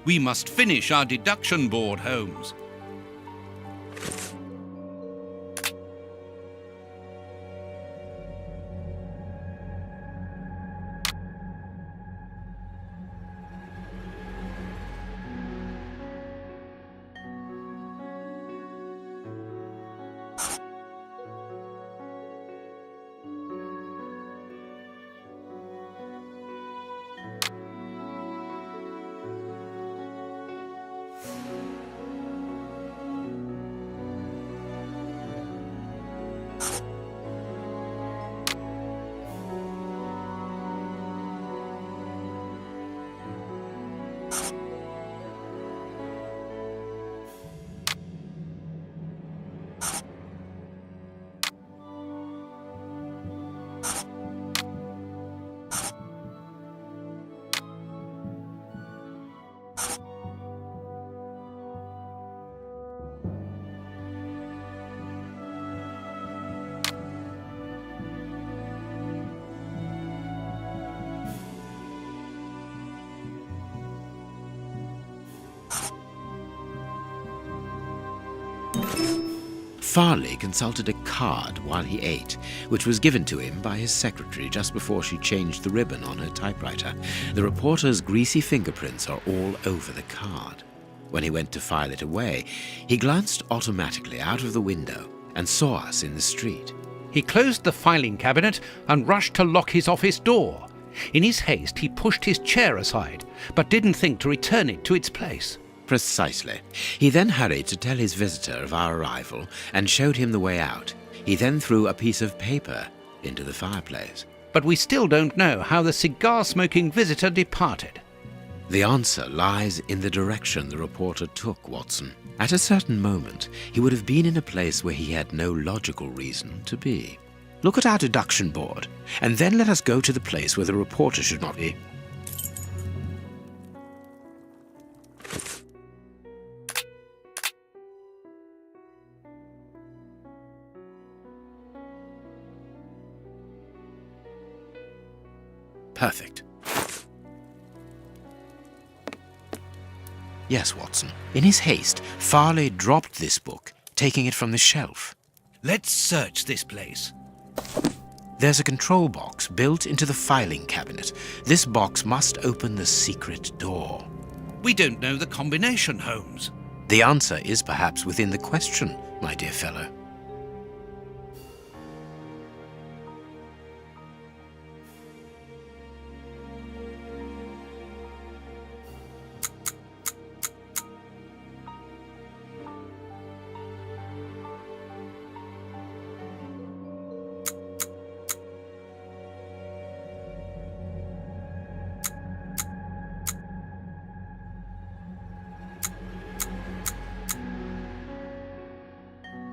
We must finish our deduction board, Holmes. Farley consulted a card while he ate, which was given to him by his secretary just before she changed the ribbon on her typewriter. The reporter's greasy fingerprints are all over the card. When he went to file it away, he glanced automatically out of the window and saw us in the street. He closed the filing cabinet and rushed to lock his office door. In his haste, he pushed his chair aside, but didn't think to return it to its place. Precisely. He then hurried to tell his visitor of our arrival and showed him the way out. He then threw a piece of paper into the fireplace. But we still don't know how the cigar-smoking visitor departed. The answer lies in the direction the reporter took, Watson. At a certain moment, he would have been in a place where he had no logical reason to be. Look at our deduction board, and then let us go to the place where the reporter should not be. Perfect. Yes, Watson. In his haste, Farley dropped this book, taking it from the shelf. Let's search this place. There's a control box built into the filing cabinet. This box must open the secret door. We don't know the combination, Holmes. The answer is perhaps within the question, my dear fellow.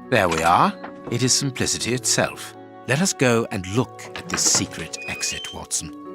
There we are. It is simplicity itself. Let us go and look at this secret exit, Watson.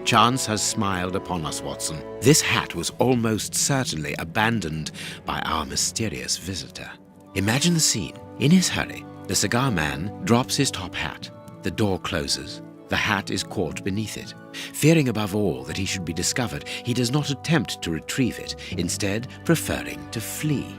Chance has smiled upon us, Watson. This hat was almost certainly abandoned by our mysterious visitor. Imagine the scene. In his hurry, the cigar man drops his top hat. The door closes. The hat is caught beneath it. Fearing above all that he should be discovered, he does not attempt to retrieve it, instead preferring to flee.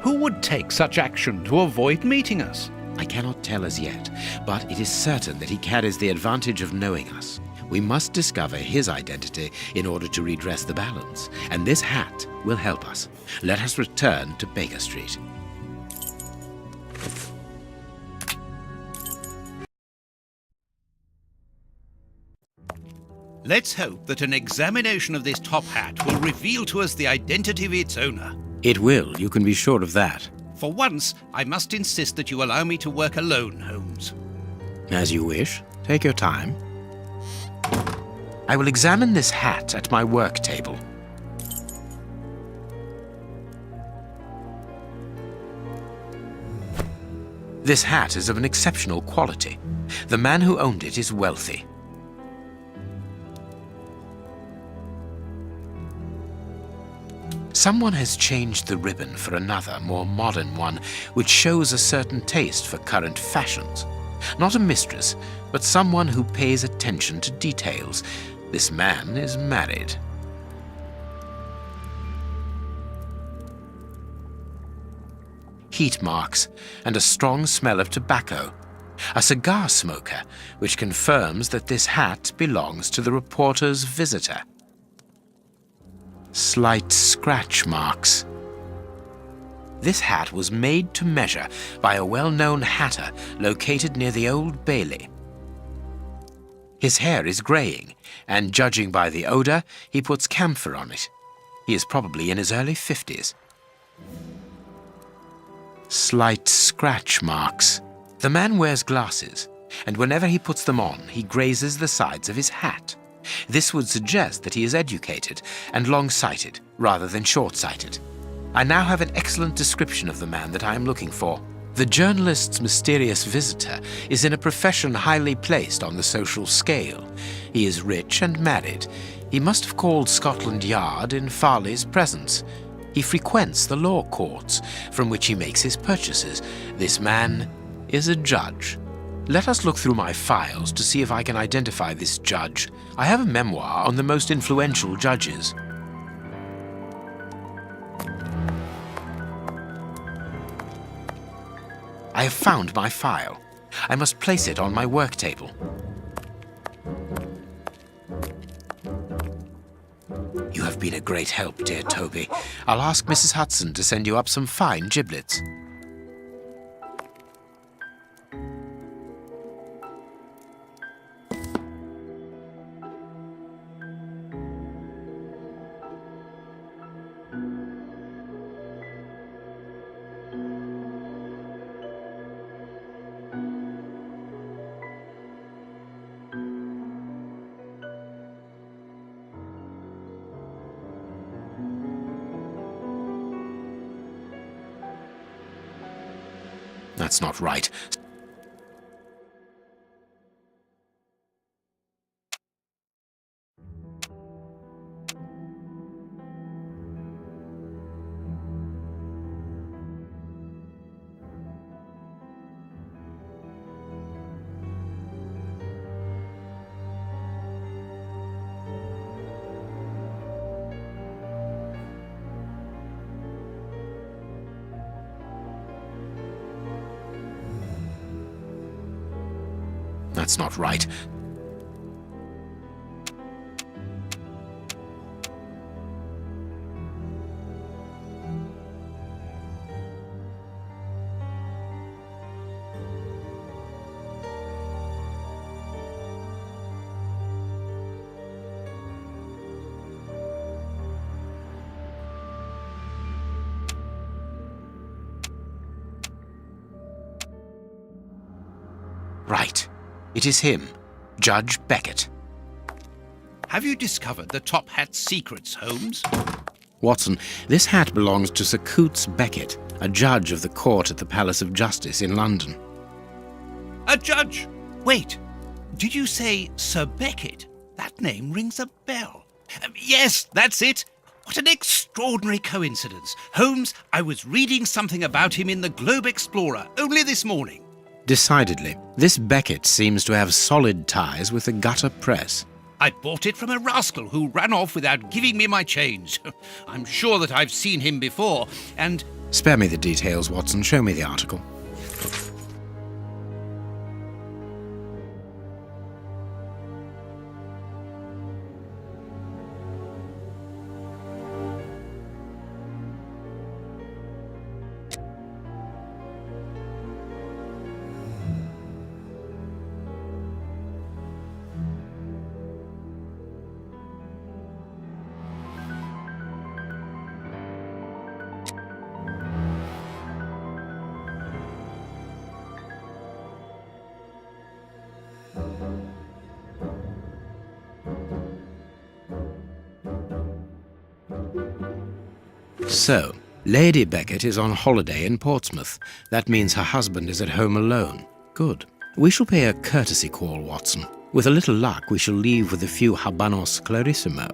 Who would take such action to avoid meeting us? I cannot tell as yet, but it is certain that he carries the advantage of knowing us. We must discover his identity in order to redress the balance, and this hat will help us. Let us return to Baker Street. Let's hope that an examination of this top hat will reveal to us the identity of its owner. It will, you can be sure of that. For once, I must insist that you allow me to work alone, Holmes. As you wish. Take your time. I will examine this hat at my work table. This hat is of an exceptional quality. The man who owned it is wealthy. Someone has changed the ribbon for another, more modern one, which shows a certain taste for current fashions. Not a mistress, but someone who pays attention to details. This man is married. Heat marks and a strong smell of tobacco. A cigar smoker, which confirms that this hat belongs to the reporter's visitor. Slight scratch marks. This hat was made to measure by a well-known hatter located near the Old Bailey. His hair is greying, and judging by the odor, he puts camphor on it. He is probably in his early 50s. Slight scratch marks. The man wears glasses, and whenever he puts them on, he grazes the sides of his hat. This would suggest that he is educated and long-sighted rather than short-sighted. I now have an excellent description of the man that I am looking for. The journalist's mysterious visitor is in a profession highly placed on the social scale. He is rich and married. He must have called Scotland Yard in Farley's presence. He frequents the law courts, from which he makes his purchases. This man is a judge. Let us look through my files to see if I can identify this judge. I have a memoir on the most influential judges. I have found my file. I must place it on my work table. You have been a great help, dear Toby. I'll ask Mrs. Hudson to send you up some fine giblets. That's not right. That's not right. Right. It is him, Judge Beckett. Have you discovered the top hat's secrets, Holmes? Watson, this hat belongs to Sir Coutts Beckett, a judge of the court at the Palace of Justice in London. A judge? Wait, did you say Sir Beckett? That name rings a bell. Yes, that's it. What an extraordinary coincidence. Holmes, I was reading something about him in the Globe Explorer only this morning. Decidedly, this Beckett seems to have solid ties with the gutter press. I bought it from a rascal who ran off without giving me my change. I'm sure that I've seen him before, and... Spare me the details, Watson. Show me the article. So, Lady Beckett is on holiday in Portsmouth. That means her husband is at home alone. Good. We shall pay a courtesy call, Watson. With a little luck, we shall leave with a few habanos clarissimo.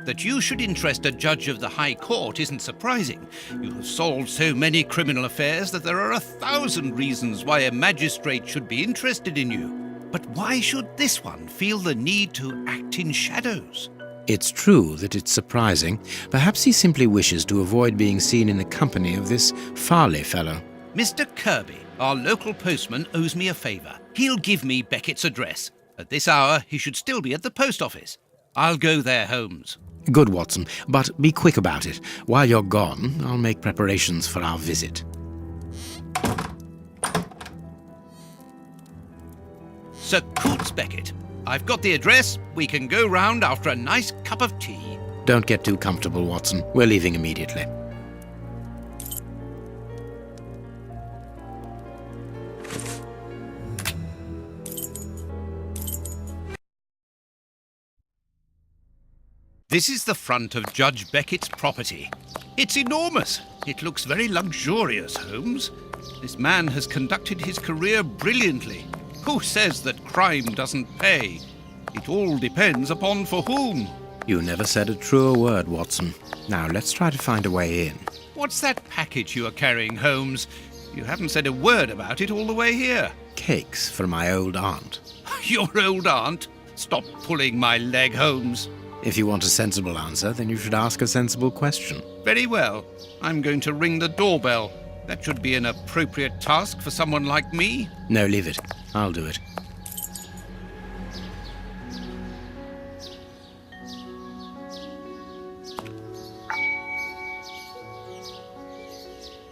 That you should interest a judge of the High Court isn't surprising. You have solved so many criminal affairs that there are 1,000 reasons why a magistrate should be interested in you. But why should this one feel the need to act in shadows? It's true that it's surprising. Perhaps he simply wishes to avoid being seen in the company of this Farley fellow. Mr. Kirby, our local postman, owes me a favour. He'll give me Beckett's address. At this hour, he should still be at the post office. I'll go there, Holmes. Good, Watson, but be quick about it. While you're gone, I'll make preparations for our visit. Sir Coots Beckett, I've got the address. We can go round after a nice cup of tea. Don't get too comfortable, Watson. We're leaving immediately. This is the front of Judge Beckett's property. It's enormous. It looks very luxurious, Holmes. This man has conducted his career brilliantly. Who says that crime doesn't pay? It all depends upon for whom. You never said a truer word, Watson. Now, let's try to find a way in. What's that package you are carrying, Holmes? You haven't said a word about it all the way here. Cakes for my old aunt. Your old aunt? Stop pulling my leg, Holmes. If you want a sensible answer, then you should ask a sensible question. Very well. I'm going to ring the doorbell. That should be an appropriate task for someone like me. No, leave it. I'll do it.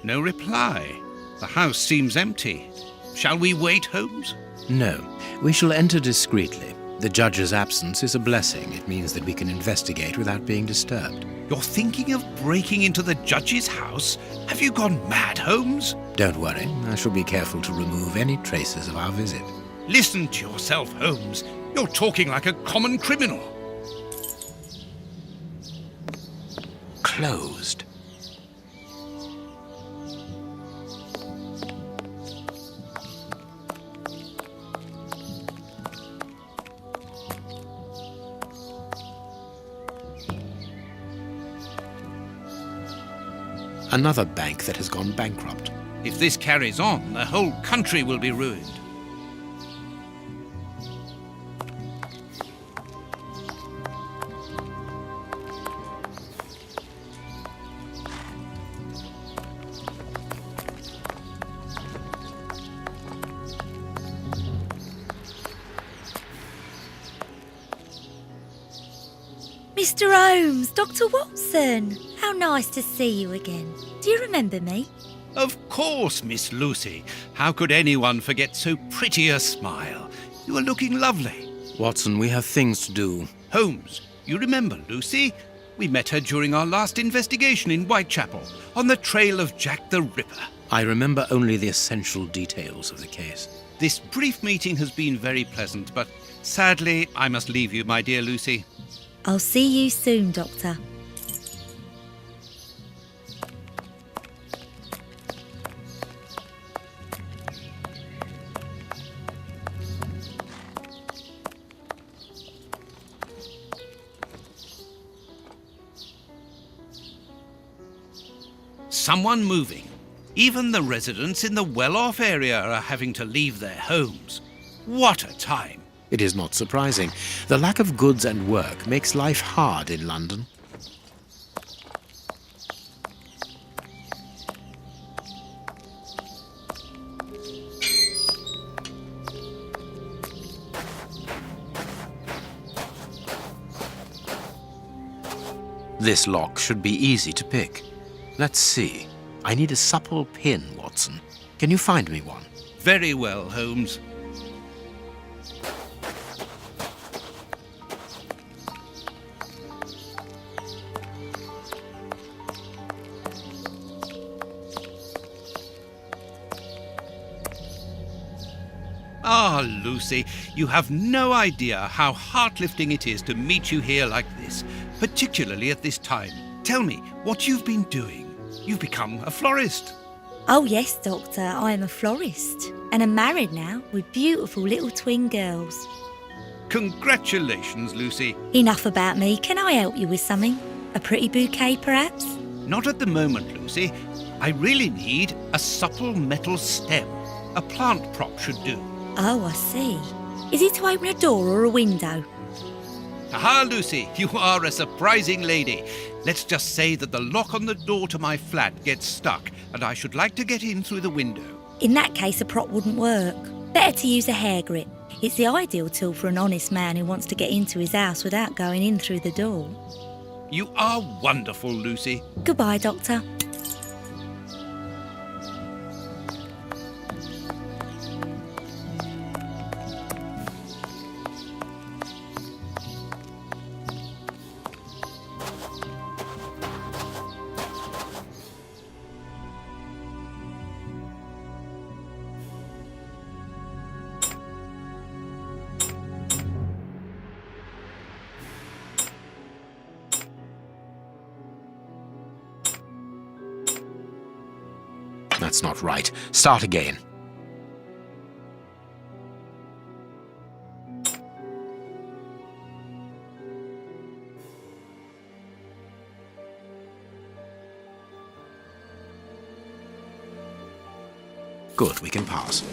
No reply. The house seems empty. Shall we wait, Holmes? No, we shall enter discreetly. The judge's absence is a blessing. It means that we can investigate without being disturbed. You're thinking of breaking into the judge's house? Have you gone mad, Holmes? Don't worry, I shall be careful to remove any traces of our visit. Listen to yourself, Holmes. You're talking like a common criminal. Closed. Another bank that has gone bankrupt. If this carries on, the whole country will be ruined. Mr. Holmes, Dr. Watson, how nice to see you again. Do you remember me? Of course, Miss Lucy. How could anyone forget so pretty a smile? You are looking lovely. Watson, we have things to do. Holmes, you remember Lucy? We met her during our last investigation in Whitechapel, on the trail of Jack the Ripper. I remember only the essential details of the case. This brief meeting has been very pleasant, but sadly, I must leave you, my dear Lucy. I'll see you soon, Doctor. Someone moving. Even the residents in the well-off area are having to leave their homes. What a time! It is not surprising. The lack of goods and work makes life hard in London. This lock should be easy to pick. Let's see. I need a supple pin, Watson. Can you find me one? Very well, Holmes. Ah, Lucy, you have no idea how heart-lifting it is to meet you here like this, particularly at this time. Tell me what you've been doing. You've become a florist. Oh yes, Doctor, I am a florist and I'm married now with beautiful little twin girls. Congratulations, Lucy. Enough about me. Can I help you with something? A pretty bouquet, perhaps? Not at the moment, Lucy. I really need a supple metal stem. A plant prop should do. Oh, I see. Is it to open a door or a window? Aha, Lucy, you are a surprising lady. Let's just say that the lock on the door to my flat gets stuck, and I should like to get in through the window. In that case, a prop wouldn't work. Better to use a hair grip. It's the ideal tool for an honest man who wants to get into his house without going in through the door. You are wonderful, Lucy. Goodbye, Doctor. That's not right. Start again. Good, we can pass.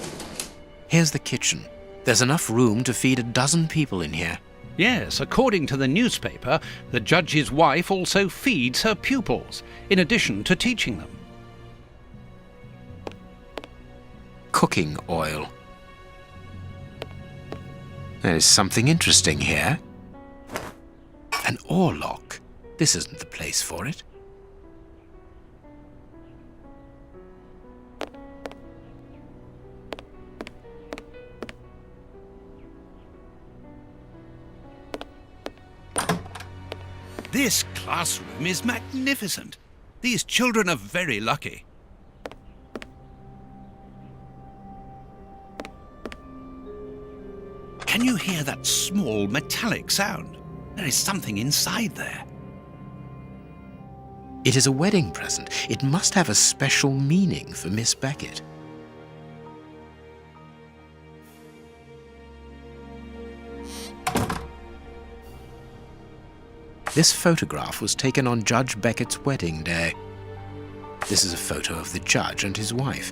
Here's the kitchen. There's enough room to feed a dozen people in here. Yes, according to the newspaper, the judge's wife also feeds her pupils, in addition to teaching them. Cooking oil. There's something interesting here. An oar lock. This isn't the place for it. This classroom is magnificent. These children are very lucky. Can you hear that small metallic sound? There is something inside there. It is a wedding present. It must have a special meaning for Miss Beckett. This photograph was taken on Judge Beckett's wedding day. This is a photo of the judge and his wife.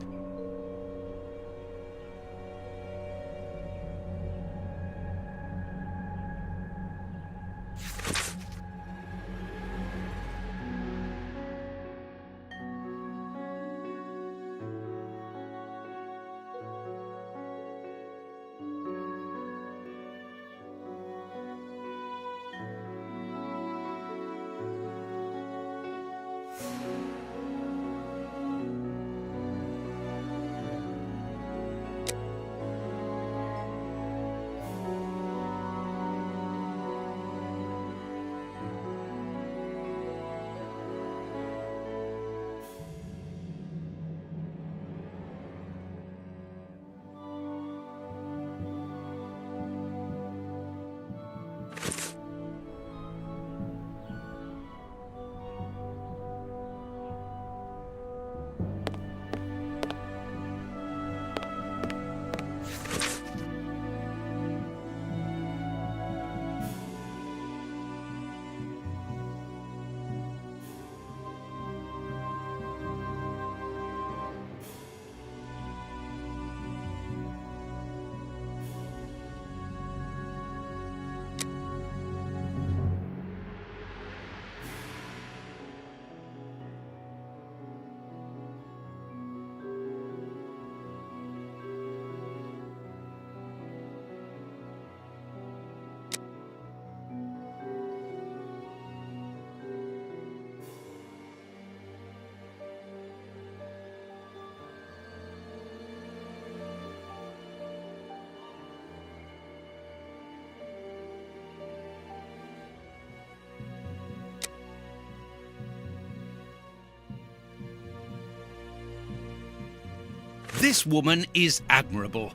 This woman is admirable.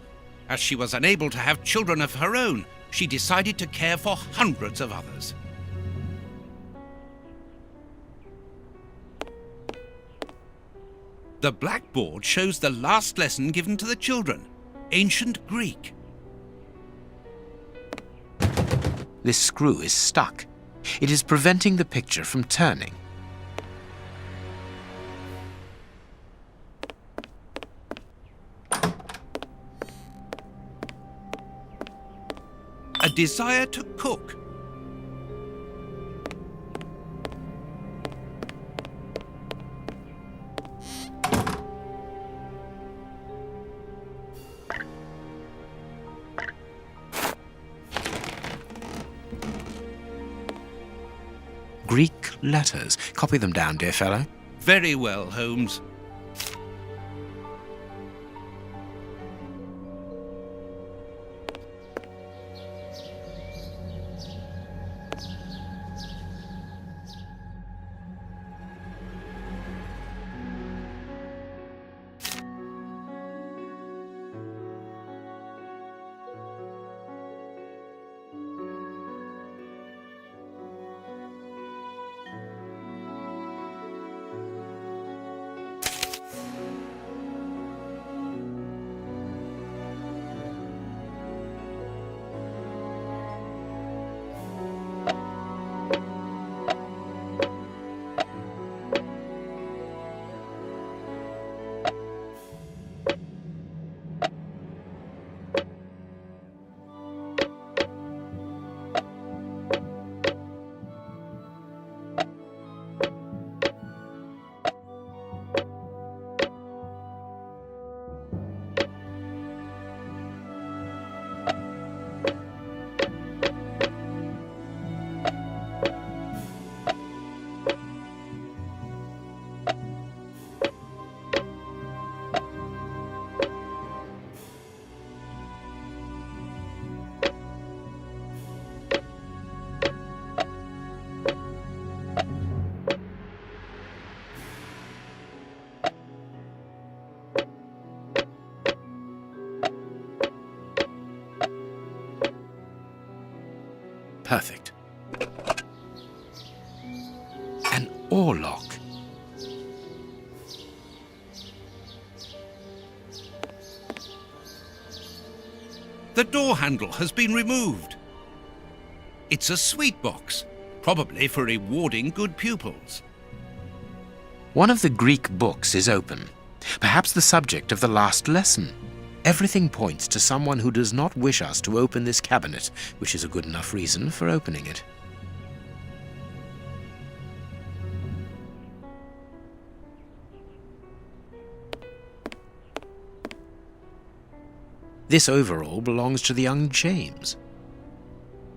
As she was unable to have children of her own, she decided to care for hundreds of others. The blackboard shows the last lesson given to the children, ancient Greek. This screw is stuck. It is preventing the picture from turning. A desire to cook. Greek letters. Copy them down, dear fellow. Very well, Holmes. Perfect. An oar lock. The door handle has been removed. It's a sweet box, probably for rewarding good pupils. One of the Greek books is open, perhaps the subject of the last lesson. Everything points to someone who does not wish us to open this cabinet, which is a good enough reason for opening it. This overall belongs to the young James.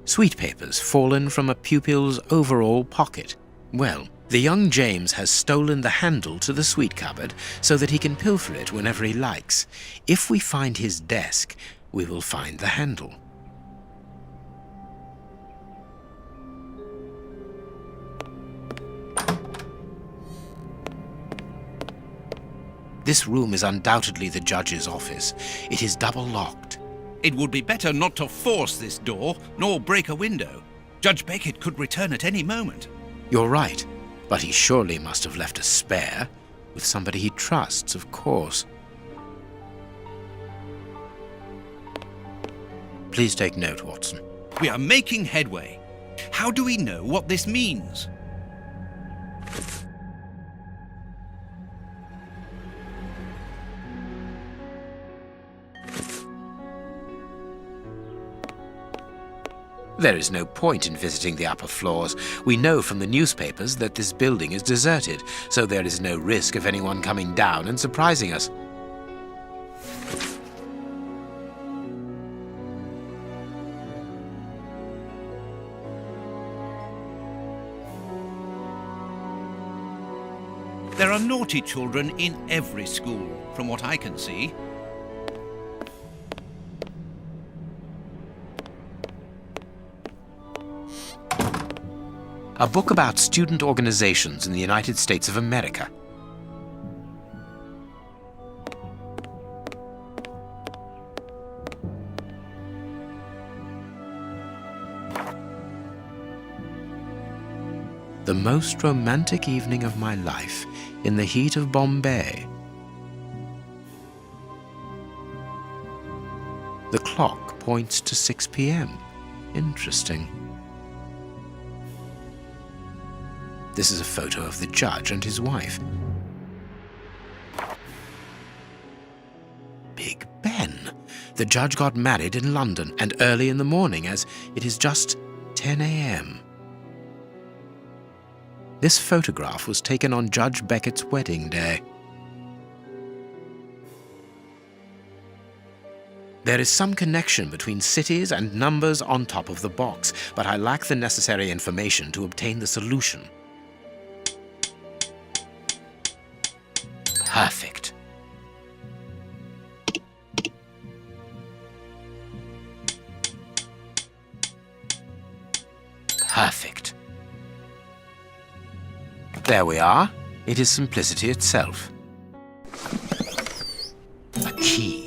Sweet papers fallen from a pupil's overall pocket. Well, the young James has stolen the handle to the sweet cupboard so that he can pilfer it whenever he likes. If we find his desk, we will find the handle. This room is undoubtedly the judge's office. It is double-locked. It would be better not to force this door, nor break a window. Judge Beckett could return at any moment. You're right, but he surely must have left a spare, with somebody he trusts, of course. Please take note, Watson. We are making headway. How do we know what this means? There is no point in visiting the upper floors. We know from the newspapers that this building is deserted, so there is no risk of anyone coming down and surprising us. There are naughty children in every school, from what I can see. A book about student organizations in the United States of America. The most romantic evening of my life, in the heat of Bombay. The clock points to 6 p.m. Interesting. This is a photo of the judge and his wife. Big Ben. The judge got married in London and early in the morning, as it is just 10 a.m. This photograph was taken on Judge Beckett's wedding day. There is some connection between cities and numbers on top of the box, but I lack the necessary information to obtain the solution. Perfect. Perfect. There we are. It is simplicity itself. A key.